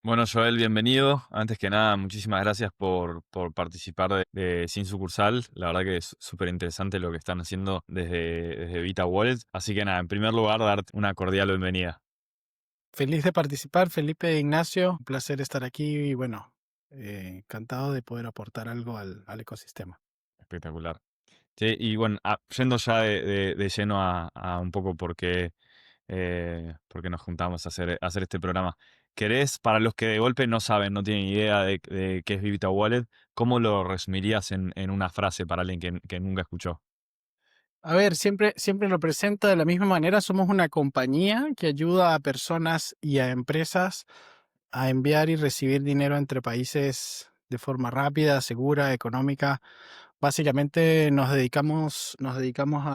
Bueno, Joel, bienvenido. Antes que nada, muchísimas gracias por participar de Sin Sucursal. La verdad que es súper interesante lo que están haciendo desde Vita Wallet. Así que nada, en primer lugar, darte una cordial bienvenida. Feliz de participar, Felipe e Ignacio. Un placer estar aquí y bueno, encantado de poder aportar algo al ecosistema. Espectacular. Sí, y bueno, yendo ya de lleno a un poco por qué nos juntamos a hacer este programa. ¿Querés, para los que de golpe no saben, no tienen idea de qué es Vita Wallet, cómo lo resumirías en una frase para alguien que nunca escuchó? A ver, siempre lo presento de la misma manera. Somos una compañía que ayuda a personas y a empresas a enviar y recibir dinero entre países de forma rápida, segura, económica. Básicamente nos dedicamos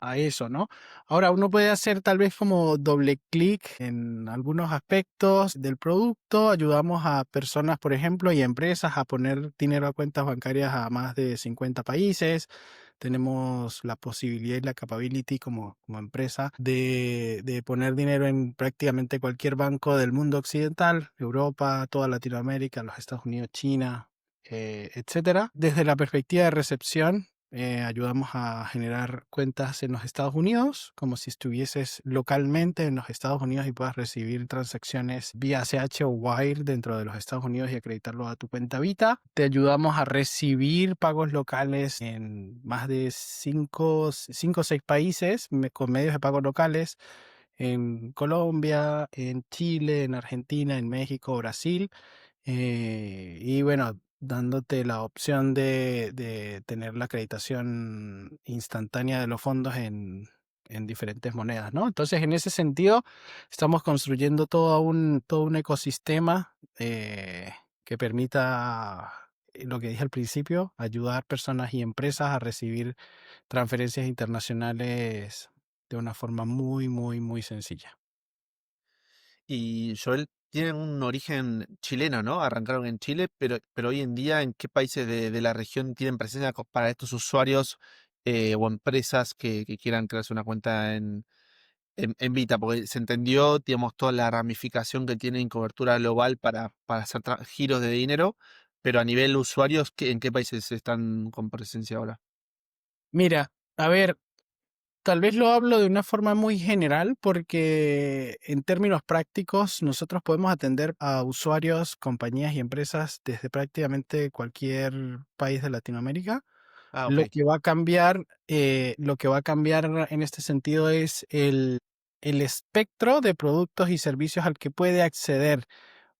a eso, ¿no? Ahora, uno puede hacer tal vez como doble clic en algunos aspectos del producto. Ayudamos a personas, por ejemplo, y a empresas a poner dinero a cuentas bancarias a más de 50 países. Tenemos la posibilidad y la capability como empresa de poner dinero en prácticamente cualquier banco del mundo occidental, Europa, toda Latinoamérica, los Estados Unidos, China, etcétera. Desde la perspectiva de recepción, ayudamos a generar cuentas en los Estados Unidos, como si estuvieses localmente en los Estados Unidos y puedas recibir transacciones vía ACH o Wire dentro de los Estados Unidos y acreditarlo a tu cuenta Vita. Te ayudamos a recibir pagos locales en más de cinco o 6 países con medios de pago locales, en Colombia, en Chile, en Argentina, en México, Brasil. Y bueno, dándote la opción de tener la acreditación instantánea de los fondos en diferentes monedas, ¿no? Entonces, en ese sentido, estamos construyendo todo un ecosistema que permita, lo que dije al principio, ayudar personas y empresas a recibir transferencias internacionales de una forma muy, muy, muy sencilla. Y Joel, tienen un origen chileno, ¿no? Arrancaron en Chile, pero hoy en día, ¿en qué países de la región tienen presencia para estos usuarios o empresas que quieran crearse una cuenta en Vita? Porque se entendió, digamos, toda la ramificación que tiene en cobertura global para hacer giros de dinero, pero a nivel usuarios, ¿en qué países están con presencia ahora? Mira, a ver, tal vez lo hablo de una forma muy general porque en términos prácticos nosotros podemos atender a usuarios, compañías y empresas desde prácticamente cualquier país de Latinoamérica. Ah, Lo ok. que va a cambiar, lo que va a cambiar en este sentido es el espectro de productos y servicios al que puede acceder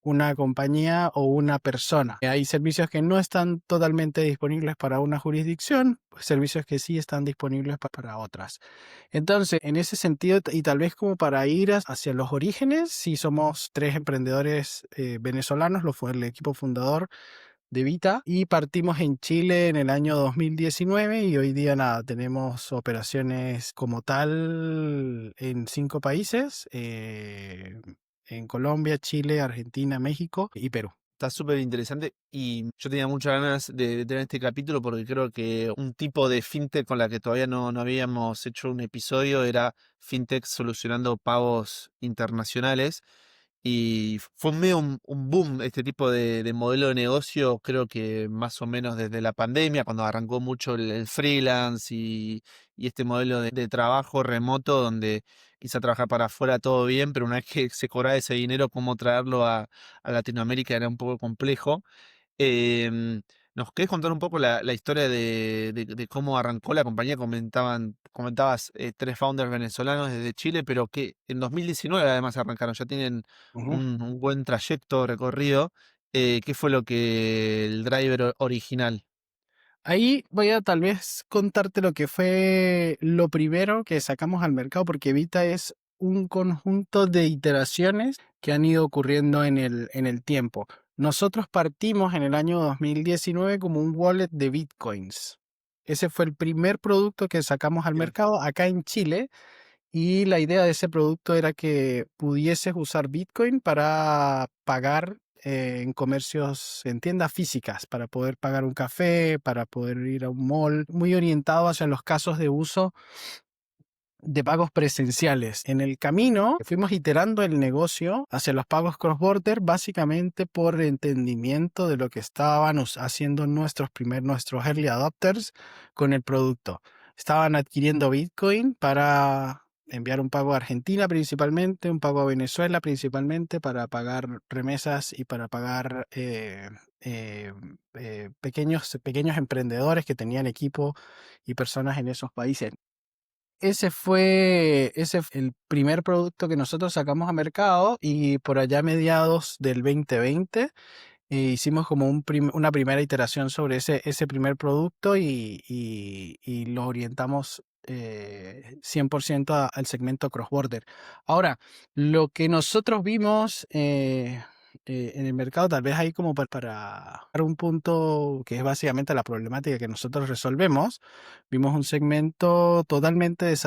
una compañía o una persona. Hay servicios que no están totalmente disponibles para una jurisdicción, servicios que sí están disponibles para otras. Entonces, en ese sentido, y tal vez como para ir hacia los orígenes, si somos tres emprendedores venezolanos, lo fue el equipo fundador de Vita, y partimos en Chile en el año 2019 y hoy día nada, tenemos operaciones como tal en 5 países, en Colombia, Chile, Argentina, México y Perú. Está súper interesante y yo tenía muchas ganas de tener este capítulo porque creo que un tipo de fintech con la que todavía no habíamos hecho un episodio era fintech solucionando pagos internacionales. Y fue medio un boom este tipo de modelo de negocio, creo que más o menos desde la pandemia, cuando arrancó mucho el freelance y este modelo de trabajo remoto, donde quizá trabajar para afuera todo bien, pero una vez que se cobraba ese dinero, cómo traerlo a Latinoamérica era un poco complejo. ¿Nos querés contar un poco la historia de cómo arrancó la compañía? Comentabas tres founders venezolanos desde Chile, pero que en 2019 además arrancaron, ya tienen Ujú. un buen trayecto recorrido. ¿Qué fue lo que el driver original? Ahí voy a tal vez contarte lo que fue lo primero que sacamos al mercado, porque Vita es un conjunto de iteraciones que han ido ocurriendo en el tiempo. Nosotros partimos en el año 2019 como un wallet de Bitcoins. Ese fue el primer producto que sacamos al Bien. mercado acá en Chile y la idea de ese producto era que pudieses usar Bitcoin para pagar en comercios, en tiendas físicas, para poder pagar un café, para poder ir a un mall, muy orientado hacia los casos de uso de pagos presenciales. En el camino fuimos iterando el negocio hacia los pagos cross-border, básicamente por entendimiento de lo que estaban haciendo nuestros early adopters con el producto. Estaban adquiriendo Bitcoin para enviar un pago a Argentina principalmente, un pago a Venezuela principalmente, para pagar remesas y para pagar pequeños emprendedores que tenían equipo y personas en esos países. Ese fue el primer producto que nosotros sacamos a mercado, y por allá mediados del 2020 hicimos como una primera iteración sobre ese primer producto, y lo orientamos 100% al segmento cross-border. Ahora, lo que nosotros vimos en el mercado, tal vez ahí como para dar un punto que es básicamente la problemática que nosotros resolvemos, vimos un segmento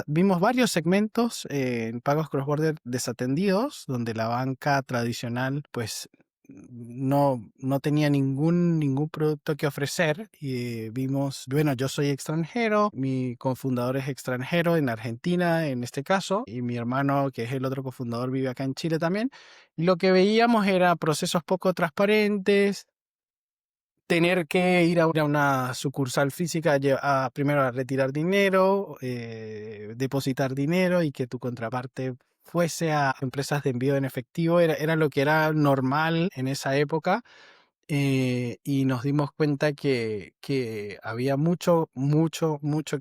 vimos varios segmentos en pagos cross-border desatendidos, donde la banca tradicional pues no tenía ningún producto que ofrecer. Y vimos, bueno, yo soy extranjero, mi cofundador es extranjero en Argentina en este caso, y mi hermano, que es el otro cofundador, vive acá en Chile también. Y lo que veíamos era procesos poco transparentes, tener que ir a una sucursal física primero a retirar dinero, depositar dinero, y que tu contraparte fuese a empresas de envío en efectivo, era lo que era normal en esa época. Y nos dimos cuenta que había mucho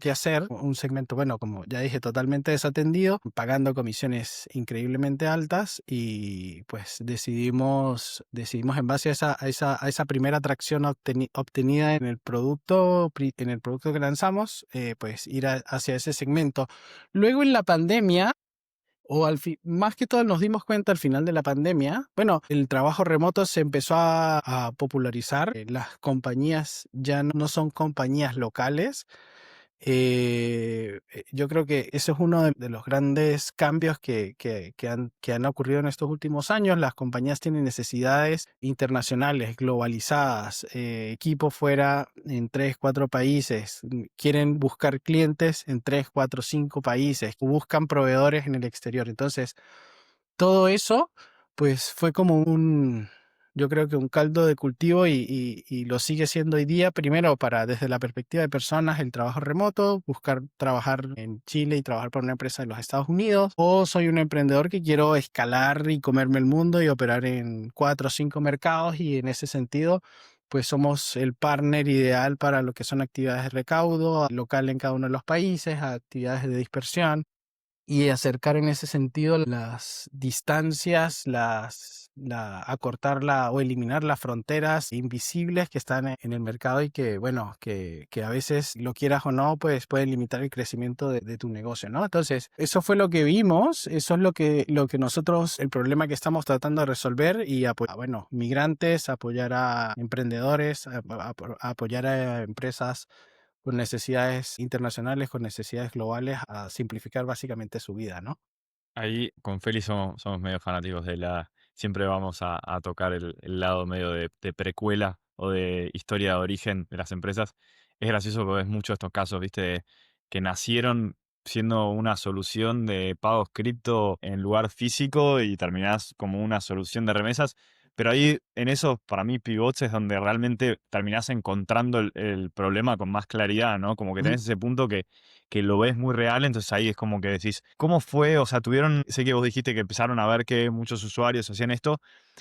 que hacer. Un segmento, bueno, como ya dije, totalmente desatendido, pagando comisiones increíblemente altas, y pues decidimos en base a esa primera atracción obtenida en el producto que lanzamos, pues ir hacia ese segmento. Luego en la pandemia, más que todo nos dimos cuenta al final de la pandemia, bueno, el trabajo remoto se empezó a popularizar. Las compañías ya no son compañías locales. Yo creo que eso es uno de los grandes cambios que han ocurrido en estos últimos años. Las compañías tienen necesidades internacionales, globalizadas, equipo fuera en 3, 4 países, quieren buscar clientes en 3, 4, 5 países, buscan proveedores en el exterior. Entonces, todo eso, pues fue como yo creo que un caldo de cultivo, y lo sigue siendo hoy día. Primero, desde la perspectiva de personas, el trabajo remoto, buscar trabajar en Chile y trabajar para una empresa de los Estados Unidos, o soy un emprendedor que quiero escalar y comerme el mundo y operar en 4 o 5 mercados, y en ese sentido, pues somos el partner ideal para lo que son actividades de recaudo local en cada uno de los países, actividades de dispersión, y acercar en ese sentido las distancias, acortar o eliminar las fronteras invisibles que están en el mercado, y que, bueno, que a veces, lo quieras o no, pues pueden limitar el crecimiento de tu negocio, ¿no? Entonces, eso fue lo que vimos, eso es lo que nosotros, el problema que estamos tratando de resolver, y apoyar, bueno, migrantes, apoyar a emprendedores, apoyar a empresas con necesidades internacionales, con necesidades globales, a simplificar básicamente su vida, ¿no? Ahí con Feli somos medio fanáticos siempre vamos a tocar el lado medio de precuela o de historia de origen de las empresas. Es gracioso porque ves muchos estos casos, viste, que nacieron siendo una solución de pagos cripto en lugar físico y terminás como una solución de remesas. Pero ahí, en esos, para mí, pivots es donde realmente terminás encontrando el problema con más claridad, ¿no? Como que Ujú. tenés ese punto que lo ves muy real, entonces ahí es como que decís, ¿cómo fue? O sea, sé que vos dijiste que empezaron a ver que muchos usuarios hacían esto,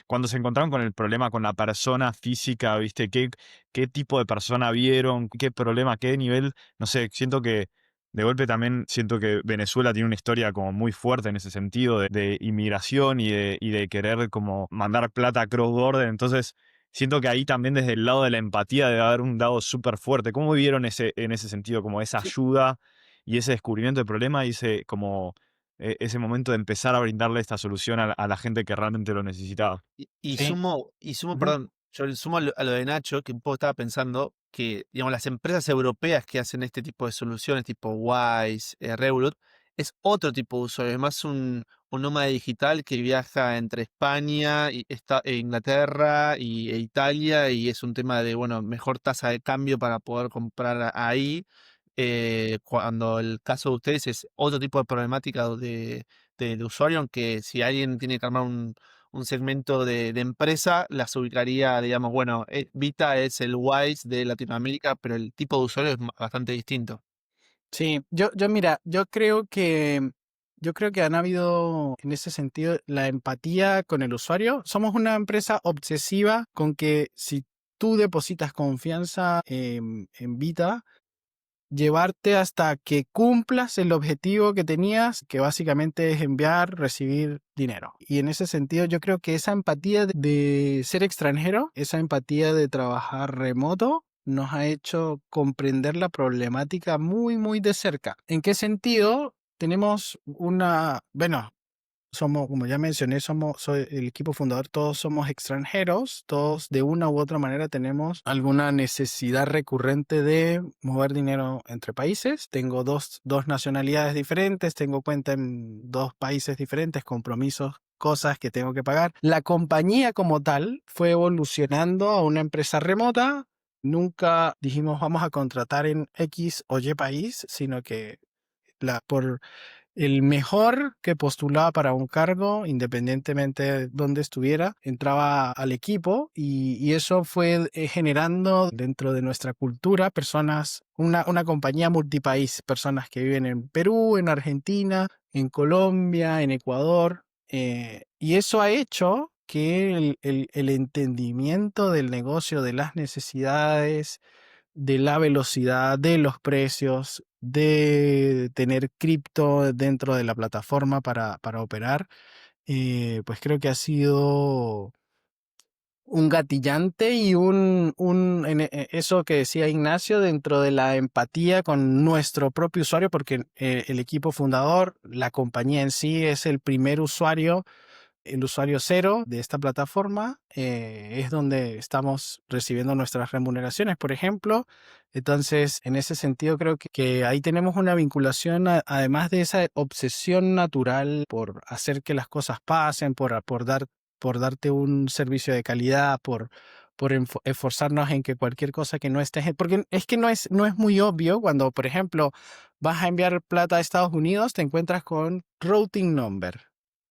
cuando se encontraron con el problema con la persona física, ¿viste? ¿Qué tipo de persona vieron? ¿Qué problema? ¿Qué nivel? No sé, siento que de golpe también siento que Venezuela tiene una historia como muy fuerte en ese sentido de inmigración y de querer como mandar plata cross-border, entonces siento que ahí también desde el lado de la empatía debe haber un dado súper fuerte. ¿Cómo vivieron en ese sentido, como esa Sí, ayuda y ese descubrimiento del problema y ese momento de empezar a brindarle esta solución a la gente que realmente lo necesitaba? Y sí. sumo, Ujú, perdón, yo le sumo a lo de Nacho, que un poco estaba pensando que, digamos, las empresas europeas que hacen este tipo de soluciones, tipo Wise, Revolut, es otro tipo de usuario, es más un nómada digital que viaja entre España e Inglaterra e Italia, y es un tema de, bueno, mejor tasa de cambio para poder comprar ahí. cuando el caso de ustedes es otro tipo de problemática de usuario, aunque si alguien tiene que armar un segmento de empresa, las ubicaría, digamos, bueno, Vita es el Wise de Latinoamérica, pero el tipo de usuario es bastante distinto. Sí, mira, yo creo que han habido en ese sentido la empatía con el usuario. Somos una empresa obsesiva con que si tú depositas confianza en Vita, llevarte hasta que cumplas el objetivo que tenías, que básicamente es enviar, recibir dinero. Y en ese sentido, yo creo que esa empatía de ser extranjero, esa empatía de trabajar remoto, nos ha hecho comprender la problemática muy, muy de cerca. ¿En qué sentido? Tenemos bueno, somos, como ya mencioné, soy el equipo fundador, todos somos extranjeros, todos de una u otra manera tenemos alguna necesidad recurrente de mover dinero entre países. Tengo dos nacionalidades diferentes, tengo cuenta en dos países diferentes, compromisos, cosas que tengo que pagar. La compañía como tal fue evolucionando a una empresa remota. Nunca dijimos vamos a contratar en X o Y país, sino que por el mejor que postulaba para un cargo, independientemente de dónde estuviera, entraba al equipo y eso fue generando dentro de nuestra cultura personas, una compañía multipaís, personas que viven en Perú, en Argentina, en Colombia, en Ecuador, y eso ha hecho que el entendimiento del negocio, de las necesidades, de la velocidad, de los precios, de tener cripto dentro de la plataforma para operar, pues creo que ha sido un gatillante y eso que decía Ignacio dentro de la empatía con nuestro propio usuario, porque el equipo fundador, la compañía en sí es el primer usuario, el usuario cero de esta plataforma, es donde estamos recibiendo nuestras remuneraciones, por ejemplo. Entonces, en ese sentido, creo que ahí tenemos una vinculación, además de esa obsesión natural por hacer que las cosas pasen, por darte un servicio de calidad, por esforzarnos en que cualquier cosa que no estés, porque es que no es muy obvio cuando, por ejemplo, vas a enviar plata a Estados Unidos, te encuentras con routing number,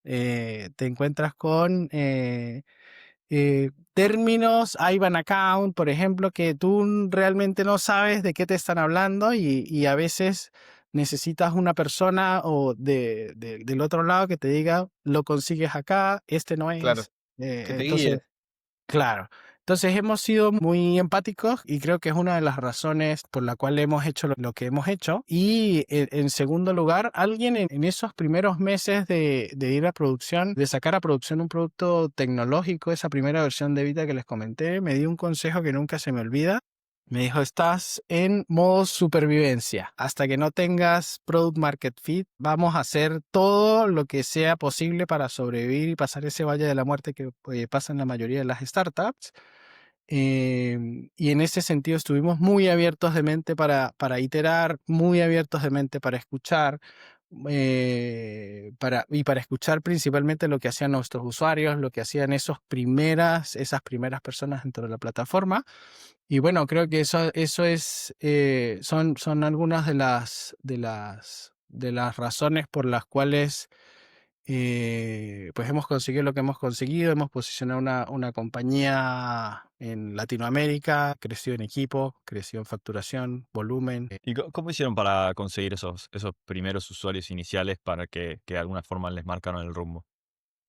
te encuentras con términos IBAN account, por ejemplo, que tú realmente no sabes de qué te están hablando y a veces necesitas una persona o del otro lado que te diga, lo consigues acá, este no Claro, es. que te Entonces, guíe. claro. Entonces hemos sido muy empáticos y creo que es una de las razones por la cual hemos hecho lo que hemos hecho. Y en segundo lugar, alguien en esos primeros meses de ir a producción, de sacar a producción un producto tecnológico, esa primera versión de Vita que les comenté, me dio un consejo que nunca se me olvida. Me dijo, estás en modo supervivencia. Hasta que no tengas product market fit, vamos a hacer todo lo que sea posible para sobrevivir y pasar ese valle de la muerte que pasa en la mayoría de las startups. Y en ese sentido estuvimos muy abiertos de mente para iterar, muy abiertos de mente para escuchar, y para escuchar principalmente lo que hacían nuestros usuarios, lo que hacían esas primeras personas dentro de la plataforma. Y bueno, creo que eso es, son algunas de las razones por las cuales pues hemos conseguido lo que hemos conseguido. Hemos posicionado una compañía en Latinoamérica, creció en equipo, creció en facturación, volumen. ¿Y cómo hicieron para conseguir esos primeros usuarios iniciales para que de alguna forma les marcaron el rumbo?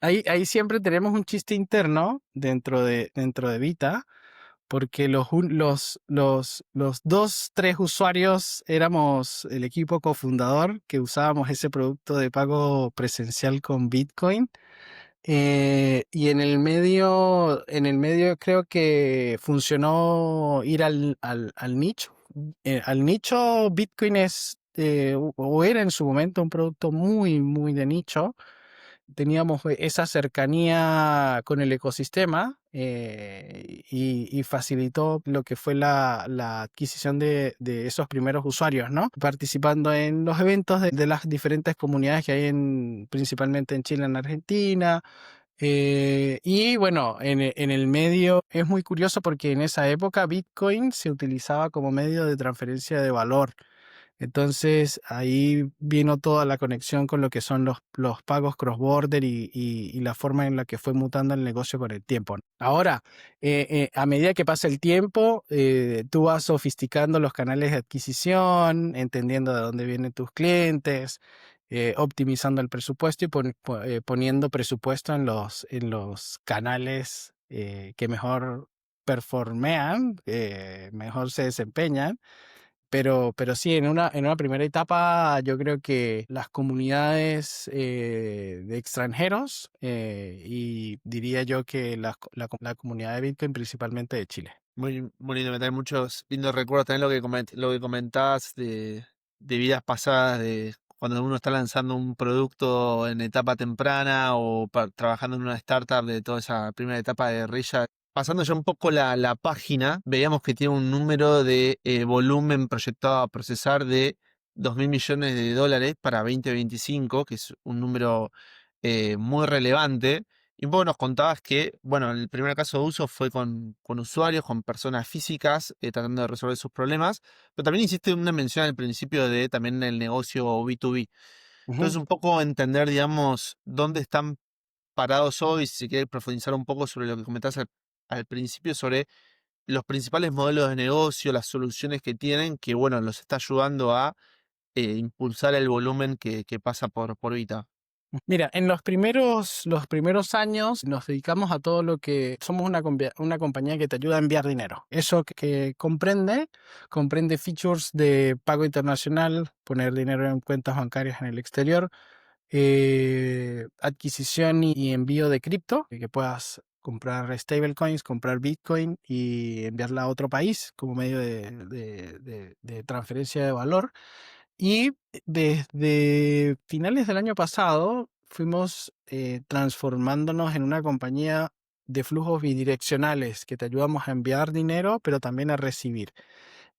Ahí siempre tenemos un chiste interno dentro de Vita, porque los dos, tres usuarios éramos el equipo cofundador que usábamos ese producto de pago presencial con Bitcoin. Y en el medio creo que funcionó ir al nicho. Al nicho Bitcoin o era en su momento un producto muy, muy de nicho. Teníamos esa cercanía con el ecosistema, y facilitó lo que fue la adquisición de esos primeros usuarios, ¿no? Participando en los eventos de las diferentes comunidades que hay principalmente en Chile, en Argentina. Y bueno, en el medio es muy curioso porque en esa época Bitcoin se utilizaba como medio de transferencia de valor. Entonces ahí vino toda la conexión con lo que son los pagos cross-border y la forma en la que fue mutando el negocio con el tiempo. Ahora, a medida que pasa el tiempo, tú vas sofisticando los canales de adquisición, entendiendo de dónde vienen tus clientes, optimizando el presupuesto y poniendo presupuesto en los canales que mejor performean, mejor se desempeñan. Pero sí, en una primera etapa yo creo que las comunidades de extranjeros y diría yo que la comunidad de Bitcoin principalmente de Chile. Muy lindo, me trae muchos lindos recuerdos. También lo que comentabas de vidas pasadas, de cuando uno está lanzando un producto en etapa temprana o trabajando en una startup de toda esa primera etapa de guerrilla. Pasando ya un poco la página, veíamos que tiene un número de volumen proyectado a procesar de 2.000 millones de dólares para 2025, que es un número muy relevante. Y un poco nos contabas que, bueno, el primer caso de uso fue con usuarios, con personas físicas, tratando de resolver sus problemas, pero también hiciste una mención al principio de también el negocio B2B. Entonces, Ujú. un poco entender, digamos, dónde están parados hoy, si quieres profundizar un poco sobre lo que comentaste al principio, sobre los principales modelos de negocio, las soluciones que tienen, que, bueno, los está ayudando a impulsar el volumen que pasa por Vita. Mira, en los primeros años nos dedicamos a todo lo que somos una compañía que te ayuda a enviar dinero. Eso que comprende features de pago internacional, poner dinero en cuentas bancarias en el exterior, adquisición y envío de cripto, que puedas comprar stablecoins, comprar Bitcoin y enviarla a otro país como medio de transferencia de valor. Y desde finales del año pasado fuimos transformándonos en una compañía de flujos bidireccionales que te ayudamos a enviar dinero, pero también a recibir.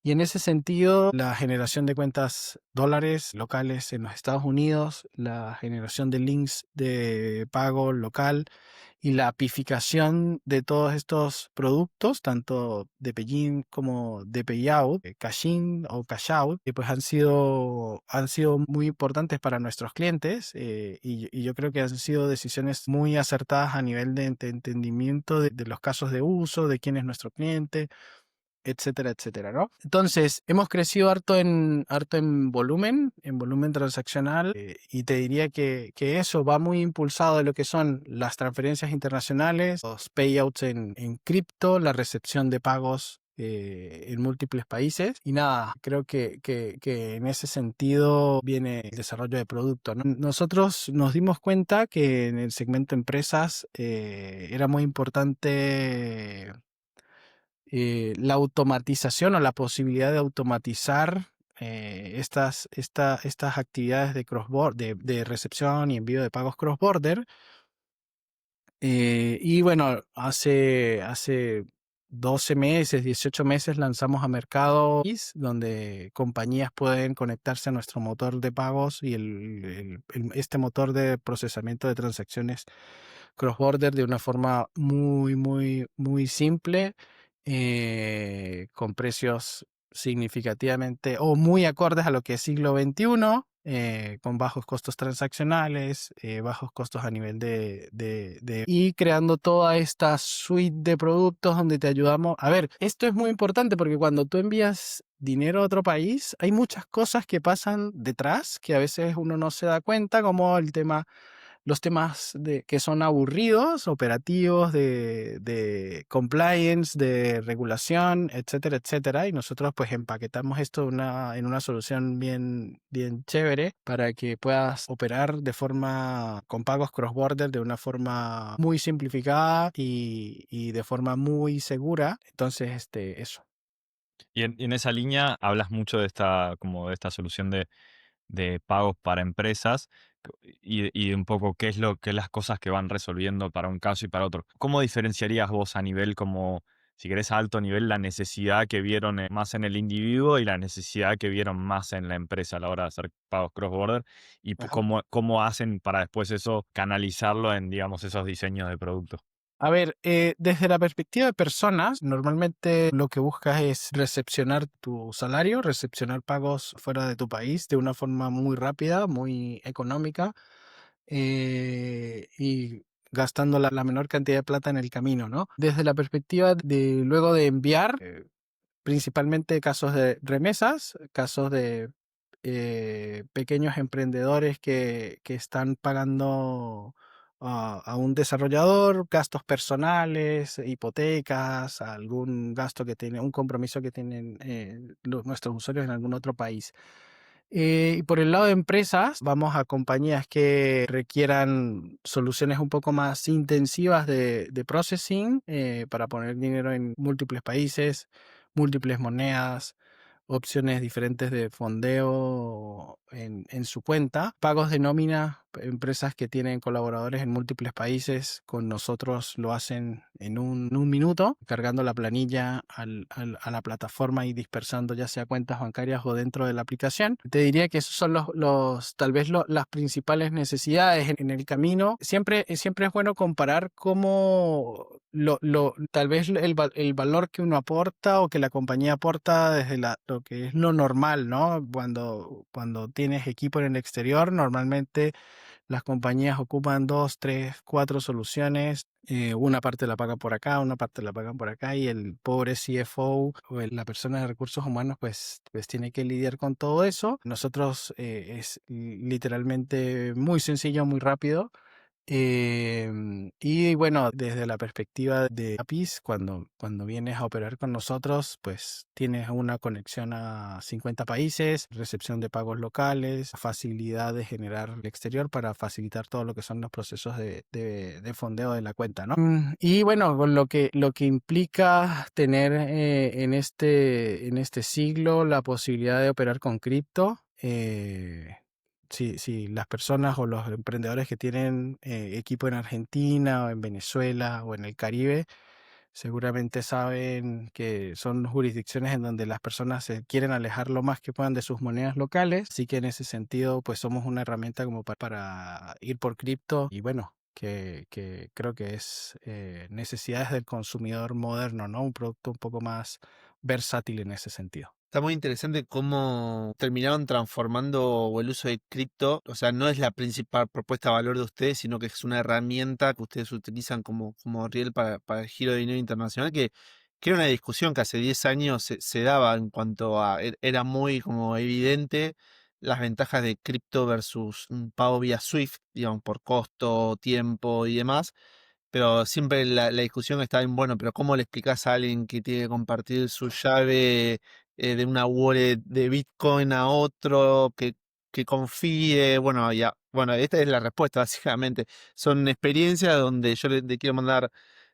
Y en ese sentido, la generación de cuentas dólares locales en los Estados Unidos, la generación de links de pago local y la apificación de todos estos productos, tanto de Pay-in como de Payout, Cash-in o Cash-out, pues han sido muy importantes para nuestros clientes y yo creo que han sido decisiones muy acertadas a nivel de entendimiento de los casos de uso, de quién es nuestro cliente, etcétera, etcétera, ¿no? Entonces, hemos crecido harto en volumen transaccional, y te diría que eso va muy impulsado de lo que son las transferencias internacionales, los payouts en cripto, la recepción de pagos en múltiples países. Y nada, creo que en ese sentido viene el desarrollo de producto, ¿no? Nosotros nos dimos cuenta que en el segmento empresas era muy importante la automatización o la posibilidad de automatizar estas actividades de de recepción y envío de pagos cross-border. Y bueno, hace 12 meses, 18 meses lanzamos a mercado donde compañías pueden conectarse a nuestro motor de pagos y este motor de procesamiento de transacciones cross-border de una forma muy simple, con precios significativamente o muy acordes a lo que es siglo XXI, con bajos costos transaccionales, bajos costos a nivel y creando toda esta suite de productos donde te ayudamos. A ver, esto es muy importante porque cuando tú envías dinero a otro país, hay muchas cosas que pasan detrás que a veces uno no se da cuenta, como los temas que son aburridos, operativos, de compliance, de regulación, etcétera, etcétera. Y nosotros pues empaquetamos esto en una solución bien chévere para que puedas operar con pagos cross-border de una forma muy simplificada y de forma muy segura. Entonces, eso. Y en esa línea hablas mucho de como de esta solución de pagos para empresas y un poco qué es las cosas que van resolviendo para un caso y para otro. ¿Cómo diferenciarías vos a nivel como, si querés a alto nivel, la necesidad que vieron más en el individuo y la necesidad que vieron más en la empresa a la hora de hacer pagos cross-border? ¿Y Ajá. cómo hacen para después eso canalizarlo en, digamos, esos diseños de producto? A ver, desde la perspectiva de personas, normalmente lo que buscas es recepcionar tu salario, recepcionar pagos fuera de tu país de una forma muy rápida, muy económica y gastando la menor cantidad de plata en el camino, ¿no? Desde la perspectiva de luego de enviar, principalmente casos de remesas, casos de pequeños emprendedores que están pagando a un desarrollador, gastos personales, hipotecas, algún gasto que tiene, un compromiso que tienen nuestros usuarios en algún otro país. Y por el lado de empresas, vamos a compañías que requieran soluciones un poco más intensivas de processing para poner dinero en múltiples países, múltiples monedas, opciones diferentes de fondeo en su cuenta, pagos de nómina, empresas que tienen colaboradores en múltiples países, con nosotros lo hacen en un minuto, cargando la planilla a la plataforma y dispersando ya sea cuentas bancarias o dentro de la aplicación. Te diría que esos son tal vez las principales necesidades en el camino. Siempre es bueno comparar cómo tal vez el valor que uno aporta o que la compañía aporta desde lo que es lo normal, ¿no? Cuando tienes equipo en el exterior, normalmente las compañías ocupan dos, tres, cuatro soluciones. Una parte la pagan por acá, una parte la pagan por acá y el pobre CFO o la persona de recursos humanos pues tiene que lidiar con todo eso. Nosotros es literalmente muy sencillo, muy rápido. Y bueno, desde la perspectiva de APIs, cuando vienes a operar con nosotros, pues tienes una conexión a 50 países, recepción de pagos locales, facilidad de generar el exterior para facilitar todo lo que son los procesos de fondeo de la cuenta, ¿no? Y bueno, con lo que implica tener en este siglo la posibilidad de operar con cripto. Si las personas o los emprendedores que tienen equipo en Argentina o en Venezuela o en el Caribe, seguramente saben que son jurisdicciones en donde las personas se quieren alejar lo más que puedan de sus monedas locales. Así que en ese sentido, pues somos una herramienta como para ir por cripto y bueno, que creo que es necesidades del consumidor moderno, ¿no? Un producto un poco más versátil en ese sentido. Está muy interesante cómo terminaron transformando el uso de cripto. O sea, no es la principal propuesta de valor de ustedes, sino que es una herramienta que ustedes utilizan como riel para el giro de dinero internacional, que era una discusión que hace 10 años se daba en cuanto a, era muy como evidente las ventajas de cripto versus un pago vía SWIFT, digamos, por costo, tiempo y demás. Pero siempre la discusión está en, bueno, pero ¿cómo le explicás a alguien que tiene que compartir su llave de una wallet de Bitcoin a otro que confíe? Bueno, ya, bueno, esta es la respuesta, básicamente. Son experiencias donde yo le quiero mandar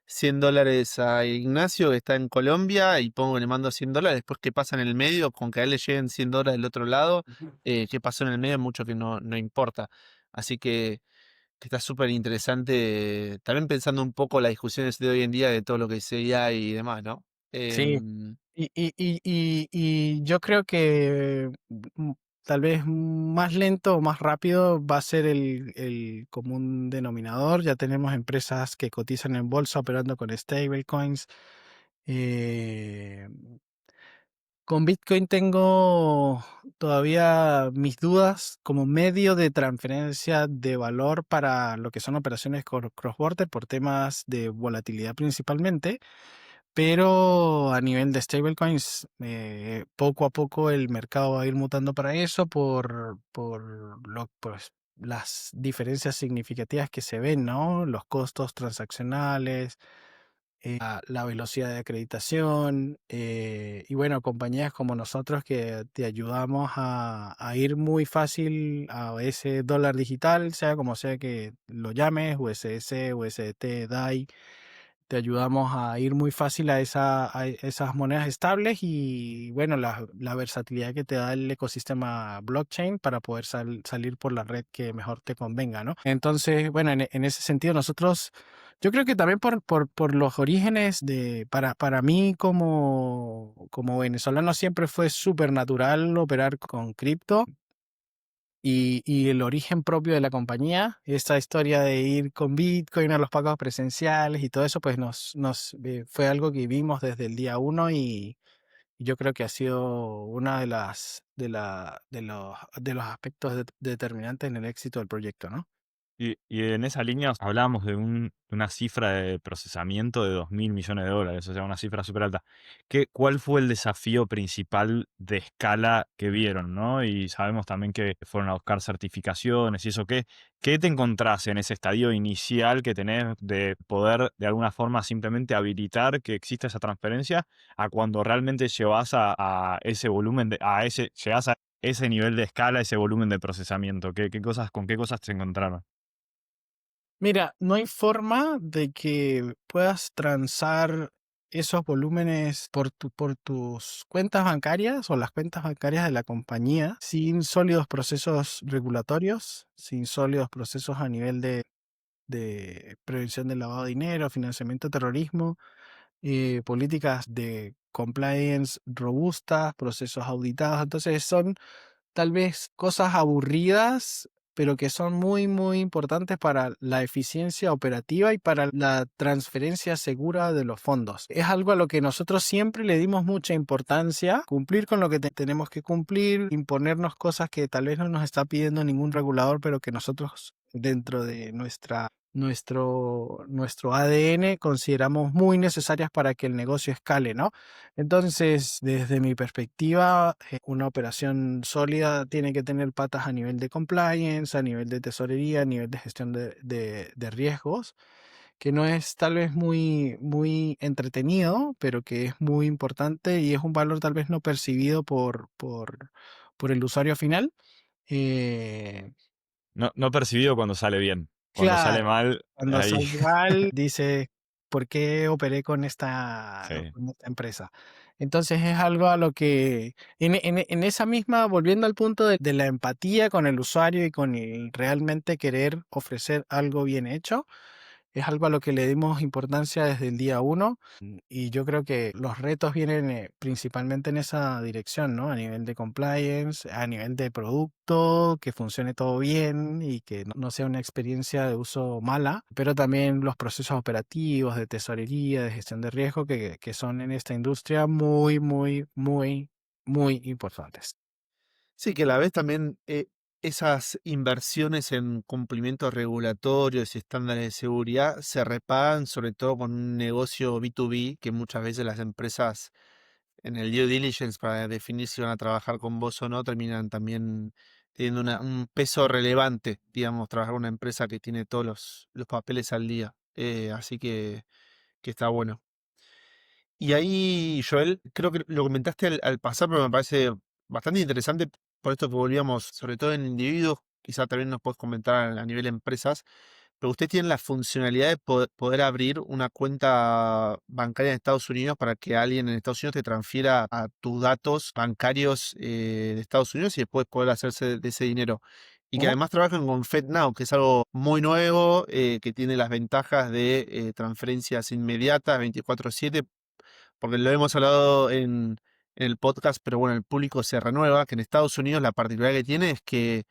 $100 a Ignacio, que está en Colombia, y le mando $100. Después, ¿qué pasa en el medio? Con que a él le lleguen $100 del otro lado, ¿qué pasó en el medio? Mucho que no importa. Así que está súper interesante, también pensando un poco las discusiones de hoy en día de todo lo que es AI y demás, ¿no? Sí, Em, y yo creo que tal vez más lento o más rápido va a ser el común denominador. Ya tenemos empresas que cotizan en bolsa operando con stablecoins. Eh, con Bitcoin tengo todavía mis dudas como medio de transferencia de valor para lo que son operaciones cross-border por temas de volatilidad principalmente. Pero a nivel de stablecoins, poco a poco el mercado va a ir mutando para eso pues, las diferencias significativas que se ven, ¿no? Los costos transaccionales, la velocidad de acreditación y bueno, compañías como nosotros que te ayudamos a ir muy fácil a ese dólar digital, sea como sea que lo llames, USS, USDT, DAI. Te ayudamos a ir muy fácil a esas monedas estables y bueno, la versatilidad que te da el ecosistema blockchain para poder salir por la red que mejor te convenga, ¿no? Entonces, bueno, en ese sentido nosotros, yo creo que también por los orígenes para mí como venezolano siempre fue súper natural operar con cripto. y el origen propio de la compañía, esa historia de ir con Bitcoin a los pagos presenciales y todo eso, pues fue algo que vimos desde el día uno y yo creo que ha sido una de los aspectos determinantes en el éxito del proyecto, ¿no? Y en esa línea hablábamos de una cifra de procesamiento de 2.000 millones de dólares, o sea, una cifra súper alta. ¿Cuál fue el desafío principal de escala que vieron, ¿no? Y sabemos también que fueron a buscar certificaciones y eso. ¿Qué te encontrás en ese estadio inicial que tenés de poder de alguna forma simplemente habilitar que exista esa transferencia a cuando realmente llevas a ese volumen, llegás a ese nivel de escala, ese volumen de procesamiento? ¿Con qué cosas te encontraron? Mira, no hay forma de que puedas transar esos volúmenes por tus cuentas bancarias o las cuentas bancarias de la compañía sin sólidos procesos regulatorios, sin sólidos procesos a nivel de prevención del lavado de dinero, financiamiento de terrorismo, políticas de compliance robustas, procesos auditados. Entonces son tal vez cosas aburridas, pero que son muy, muy importantes para la eficiencia operativa y para la transferencia segura de los fondos. Es algo a lo que nosotros siempre le dimos mucha importancia, cumplir con lo que tenemos que cumplir, imponernos cosas que tal vez no nos está pidiendo ningún regulador, pero que nosotros dentro de nuestro ADN consideramos muy necesarias para que el negocio escale, ¿no? Entonces, desde mi perspectiva, una operación sólida tiene que tener patas a nivel de compliance, a nivel de tesorería, a nivel de gestión de riesgos, que no es tal vez muy entretenido, pero que es muy importante y es un valor tal vez no percibido por el usuario final. Eh, No percibido cuando sale bien. Cuando sale claro, mal, cuando ahí sale mal, dice, ¿por qué operé sí. con esta empresa? Entonces es algo a lo que, en esa misma, volviendo al punto de la empatía con el usuario y con el realmente querer ofrecer algo bien hecho, es algo a lo que le dimos importancia desde el día uno y yo creo que los retos vienen principalmente en esa dirección, ¿no? A nivel de compliance, a nivel de producto, que funcione todo bien y que no sea una experiencia de uso mala, pero también los procesos operativos de tesorería, de gestión de riesgo, que son en esta industria muy, muy, muy, muy importantes. Sí, que a la vez también esas inversiones en cumplimientos regulatorios y estándares de seguridad se repagan sobre todo con un negocio B2B que muchas veces las empresas en el due diligence para definir si van a trabajar con vos o no terminan también teniendo un peso relevante, digamos, trabajar con una empresa que tiene todos los papeles al día. Así que está bueno. Y ahí, Joel, creo que lo comentaste al pasar, pero me parece bastante interesante por esto que volvíamos, sobre todo en individuos, quizá también nos puedes comentar a nivel empresas, pero usted tiene la funcionalidad de poder abrir una cuenta bancaria en Estados Unidos para que alguien en Estados Unidos te transfiera a tus datos bancarios de Estados Unidos y después poder hacerse de ese dinero. Y que Ujú. además trabajan con FedNow, que es algo muy nuevo, que tiene las ventajas de transferencias inmediatas, 24/7 porque lo hemos hablado en el podcast, pero bueno, el público se renueva, que en Estados Unidos la particularidad que tiene es que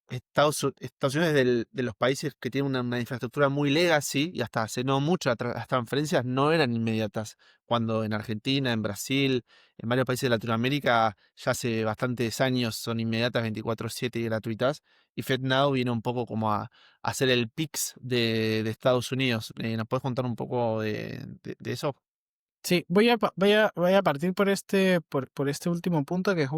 Estados Unidos es de los países que tienen una infraestructura muy legacy y hasta hace no mucho las transferencias no eran inmediatas, cuando en Argentina, en Brasil, en varios países de Latinoamérica ya hace bastantes años son inmediatas 24/7 y gratuitas, y FedNow viene un poco como a hacer el PIX de Estados Unidos. ¿Nos puedes contar un poco de eso? Sí, voy a partir por este último punto, que es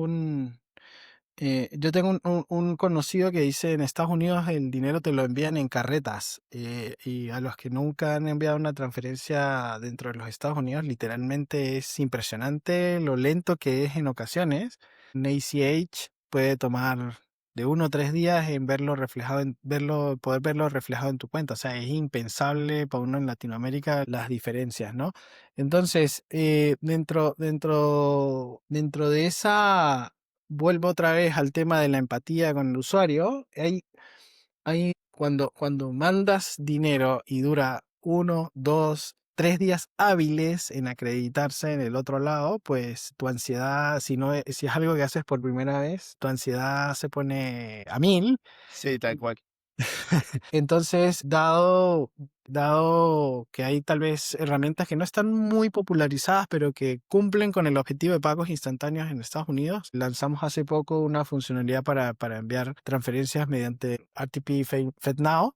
yo tengo un conocido que dice en Estados Unidos el dinero te lo envían en carretas y a los que nunca han enviado una transferencia dentro de los Estados Unidos, literalmente es impresionante lo lento que es en ocasiones. Un ACH puede tomar de 1 o 3 días en poder verlo reflejado en tu cuenta. O sea, es impensable para uno en Latinoamérica las diferencias, ¿no? Entonces, dentro de esa, vuelvo otra vez al tema de la empatía con el usuario. Cuando mandas dinero y dura 1, 2, 3 días hábiles en acreditarse en el otro lado, pues tu ansiedad, si es algo que haces por primera vez, tu ansiedad se pone a 1000. Sí, tal cual. Entonces, dado que hay tal vez herramientas que no están muy popularizadas, pero que cumplen con el objetivo de pagos instantáneos en Estados Unidos, lanzamos hace poco una funcionalidad para enviar transferencias mediante RTP FedNow,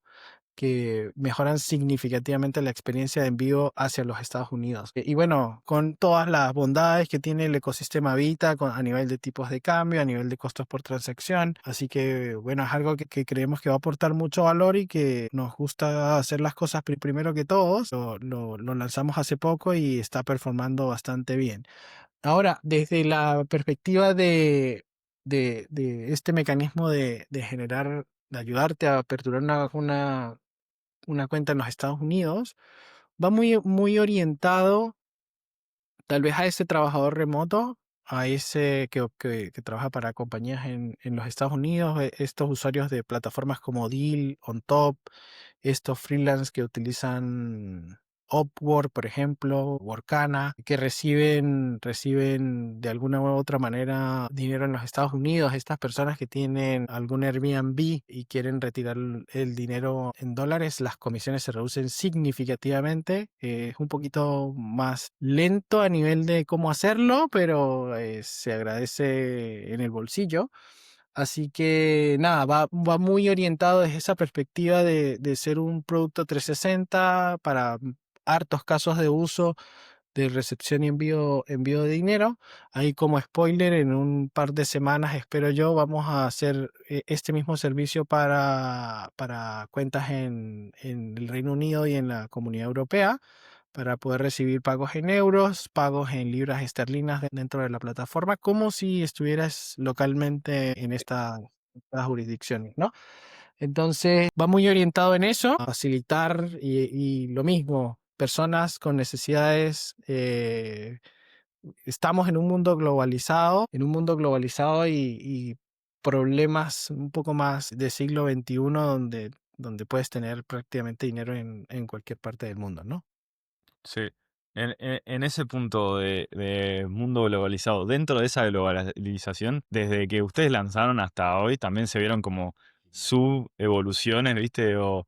que mejoran significativamente la experiencia de envío hacia los Estados Unidos. Y bueno, con todas las bondades que tiene el ecosistema Vita a nivel de tipos de cambio, a nivel de costos por transacción. Así que bueno, es algo que creemos que va a aportar mucho valor y que nos gusta hacer las cosas primero que todos. Lo lanzamos hace poco y está performando bastante bien. Ahora, desde la perspectiva de este mecanismo de generar, de ayudarte a aperturar una cuenta en los Estados Unidos, va muy orientado tal vez a ese trabajador remoto, a ese que trabaja para compañías en los Estados Unidos, estos usuarios de plataformas como Deal, OnTop, estos freelance que utilizan Upwork, por ejemplo, Workana, que reciben de alguna u otra manera dinero en los Estados Unidos. Estas personas que tienen algún Airbnb y quieren retirar el dinero en dólares, las comisiones se reducen significativamente. Es un poquito más lento a nivel de cómo hacerlo, pero se agradece en el bolsillo. Así que nada, va muy orientado desde esa perspectiva de ser un producto 360 para hartos casos de uso de recepción y envío de dinero. Ahí como spoiler, en un par de semanas, espero yo, vamos a hacer este mismo servicio para cuentas en el Reino Unido y en la Comunidad Europea, para poder recibir pagos en euros, pagos en libras esterlinas dentro de la plataforma, como si estuvieras localmente en estas jurisdicciones, ¿no? Entonces, va muy orientado en eso, a facilitar y lo mismo, personas con necesidades. Estamos en un mundo globalizado y problemas un poco más de siglo XXI, donde puedes tener prácticamente dinero en cualquier parte del mundo, ¿no? Sí. En ese punto de mundo globalizado, dentro de esa globalización, desde que ustedes lanzaron hasta hoy, también se vieron como sub-evoluciones, ¿viste? O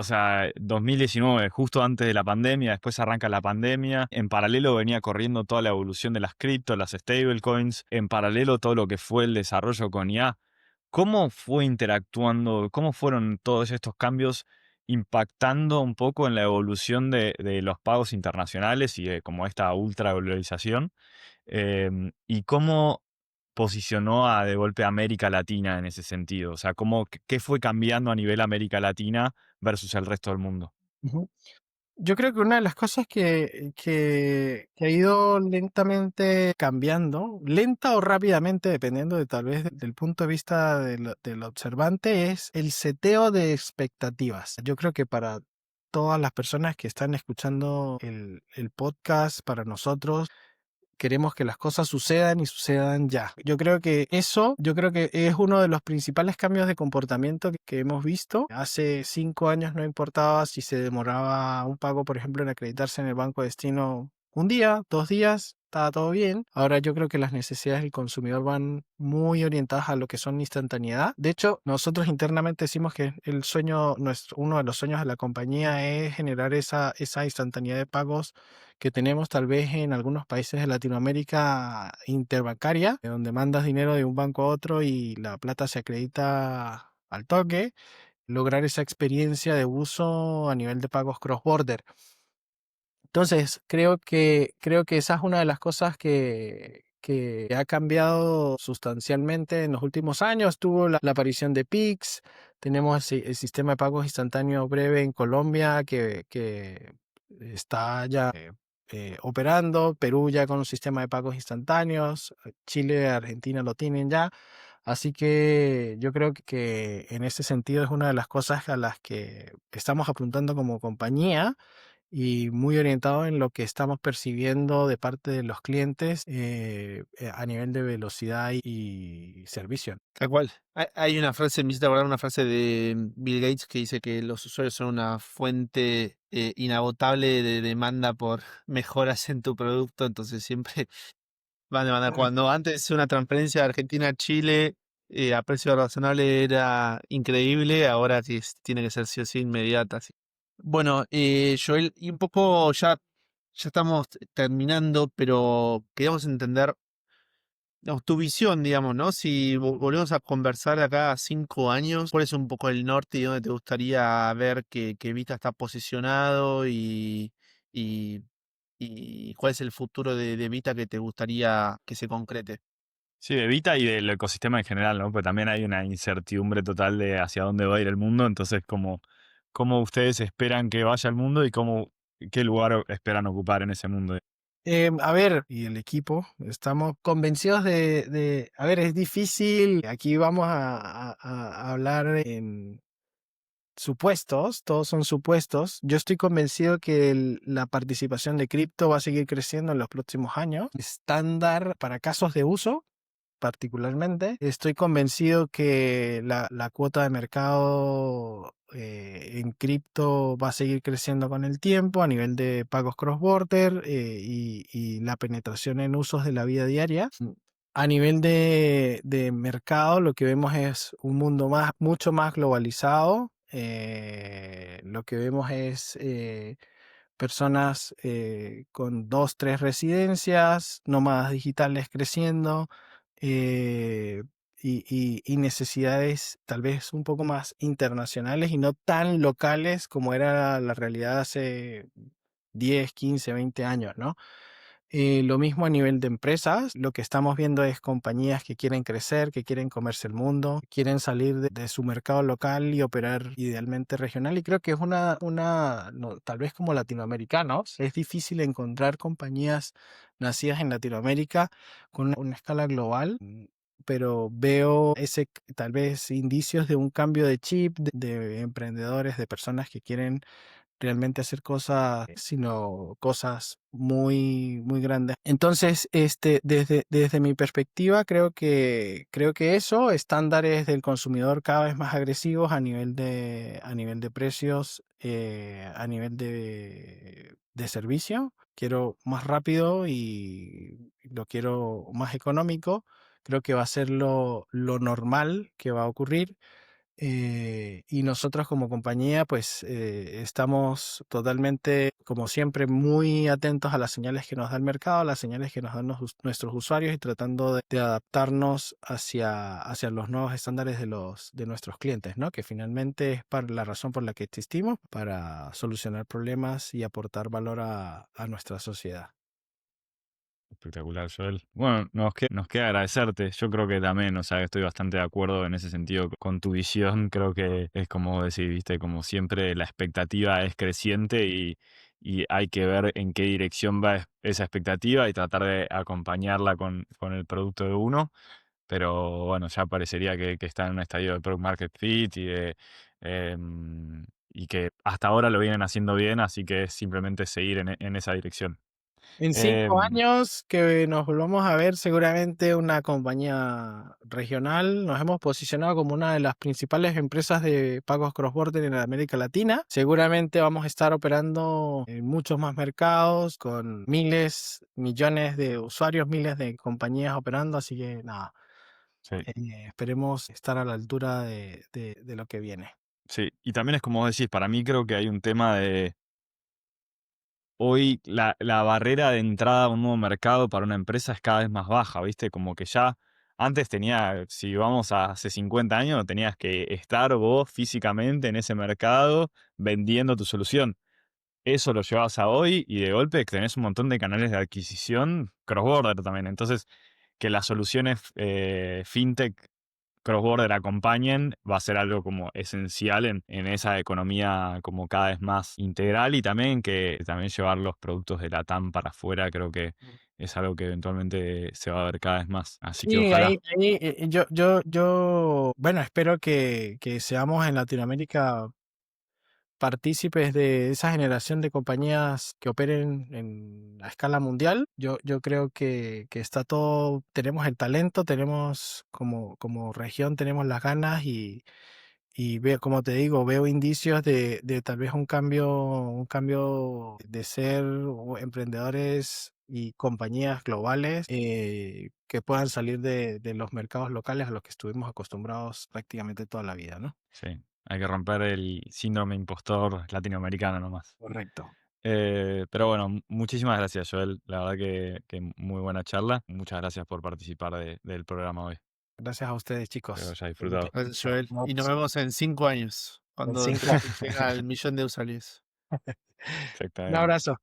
sea, 2019, justo antes de la pandemia, después arranca la pandemia. En paralelo venía corriendo toda la evolución de las cripto, las stablecoins. En paralelo todo lo que fue el desarrollo con IA. ¿Cómo fue interactuando, cómo fueron todos estos cambios impactando un poco en la evolución de los pagos internacionales y de como esta ultra globalización? ¿Y cómo posicionó a de golpe América Latina en ese sentido? O sea, ¿qué fue cambiando a nivel América Latina versus el resto del mundo? Ujú. Yo creo que una de las cosas que ha ido lentamente cambiando, lenta o rápidamente, dependiendo de tal vez del punto de vista del observante, es el seteo de expectativas. Yo creo que para todas las personas que están escuchando el podcast, para nosotros, queremos que las cosas sucedan y sucedan ya. Yo creo que es uno de los principales cambios de comportamiento que hemos visto. Hace 5 años no importaba si se demoraba un pago, por ejemplo, en acreditarse en el banco de destino un día, 2 días, estaba todo bien. Ahora yo creo que las necesidades del consumidor van muy orientadas a lo que son instantaneidad. De hecho, nosotros internamente decimos que uno de los sueños de la compañía es generar esa instantaneidad de pagos que tenemos tal vez en algunos países de Latinoamérica interbancaria, donde mandas dinero de un banco a otro y la plata se acredita al toque, lograr esa experiencia de uso a nivel de pagos cross-border. Entonces, creo que esa es una de las cosas que ha cambiado sustancialmente en los últimos años. Tuvo la aparición de Pix, tenemos el sistema de pagos instantáneo breve en Colombia que está ya operando, Perú ya con un sistema de pagos instantáneos, Chile, Argentina lo tienen ya. Así que yo creo que en ese sentido es una de las cosas a las que estamos apuntando como compañía y muy orientado en lo que estamos percibiendo de parte de los clientes a nivel de velocidad y servicio. Tal cual. Hay una frase, me hiciste acordar una frase de Bill Gates que dice que los usuarios son una fuente inagotable de demanda por mejoras en tu producto, entonces siempre van a demandar. Cuando antes una transferencia de Argentina a Chile a precio razonable era increíble, ahora que tiene que ser sí o sí inmediata. Sí. Bueno, Joel, y un poco ya estamos terminando, pero queríamos entender digamos, tu visión, digamos, ¿no? Si volvemos a conversar acá a 5 años, ¿cuál es un poco el norte y dónde te gustaría ver que Vita está posicionado y, y cuál es el futuro de Vita que te gustaría que se concrete? Sí, de Vita y del ecosistema en general, ¿no? Pues también hay una incertidumbre total de hacia dónde va a ir el mundo, entonces, ¿cómo ustedes esperan que vaya el mundo y qué lugar esperan ocupar en ese mundo? A ver, y el equipo, estamos convencidos a ver, es difícil, aquí vamos a hablar en supuestos, todos son supuestos. Yo estoy convencido que la participación de cripto va a seguir creciendo en los próximos años. Estándar para casos de uso, particularmente. Estoy convencido que la cuota de mercado en cripto va a seguir creciendo con el tiempo a nivel de pagos cross-border y la penetración en usos de la vida diaria. A nivel de mercado, lo que vemos es un mundo mucho más globalizado. Lo que vemos es personas con dos, tres residencias, nómadas digitales creciendo eh, y necesidades tal vez un poco más internacionales y no tan locales como era la realidad hace 10, 15, 20 años, ¿no? Lo mismo a nivel de empresas, lo que estamos viendo es compañías que quieren crecer, que quieren comerse el mundo, quieren salir de su mercado local y operar idealmente regional. Y creo que es tal vez como latinoamericanos, es difícil encontrar compañías nacidas en Latinoamérica con una escala global. Pero veo tal vez indicios de un cambio de chip, de emprendedores, de personas que quieren realmente hacer cosas, sino cosas muy, muy grandes. Entonces, desde mi perspectiva, creo que eso, estándares del consumidor cada vez más agresivos a nivel de precios, a nivel de servicio. Quiero más rápido y lo quiero más económico. Creo que va a ser lo normal que va a ocurrir. Y nosotros como compañía, pues estamos totalmente, como siempre, muy atentos a las señales que nos da el mercado, a las señales que nos dan nuestros usuarios y tratando de adaptarnos hacia los nuevos estándares de nuestros clientes, ¿no? Que finalmente es la razón por la que existimos, para solucionar problemas y aportar valor a nuestra sociedad. Espectacular, Joel. Bueno, nos queda agradecerte. Yo creo que también, o sea, estoy bastante de acuerdo en ese sentido con tu visión. Creo que es como decir, viste, como siempre la expectativa es creciente y hay que ver en qué dirección va esa expectativa y tratar de acompañarla con el producto de uno. Pero bueno, ya parecería que está en un estadio de product market fit y que hasta ahora lo vienen haciendo bien, así que es simplemente seguir en esa dirección. En 5 años que nos volvamos a ver, seguramente una compañía regional. Nos hemos posicionado como una de las principales empresas de pagos cross-border en América Latina. Seguramente vamos a estar operando en muchos más mercados con miles, millones de usuarios, miles de compañías operando. Así que nada, Sí. esperemos estar a la altura de lo que viene. Sí, y también es como decís, para mí creo que hay un tema de hoy la barrera de entrada a un nuevo mercado para una empresa es cada vez más baja, ¿viste? Como que ya antes si vamos a hace 50 años, tenías que estar vos físicamente en ese mercado vendiendo tu solución. Eso lo llevas a hoy y de golpe tenés un montón de canales de adquisición cross-border también. Entonces, que las soluciones fintech cross-border acompañen, va a ser algo como esencial en esa economía como cada vez más integral y también que también llevar los productos de la TAM para afuera creo que es algo que eventualmente se va a ver cada vez más. Así que Sí, ojalá. ahí, bueno, espero que seamos en Latinoamérica partícipes de esa generación de compañías que operen a escala mundial. Yo creo que está todo, tenemos el talento, tenemos como región, tenemos las ganas y veo, como te digo, veo indicios de tal vez un cambio de ser emprendedores y compañías globales que puedan salir de los mercados locales a los que estuvimos acostumbrados prácticamente toda la vida, ¿no? Sí, hay que romper el síndrome impostor latinoamericano nomás. Correcto. Pero bueno, muchísimas gracias, Joel. La verdad que muy buena charla. Muchas gracias por participar del programa hoy. Gracias a ustedes, Espero que chicos. haya Felipe. disfrutado. Gracias, Joel. Nos Y nos vemos vemos en 5 años, en cuando 5 años. llega el millón de usuarios. Un Exactamente. abrazo.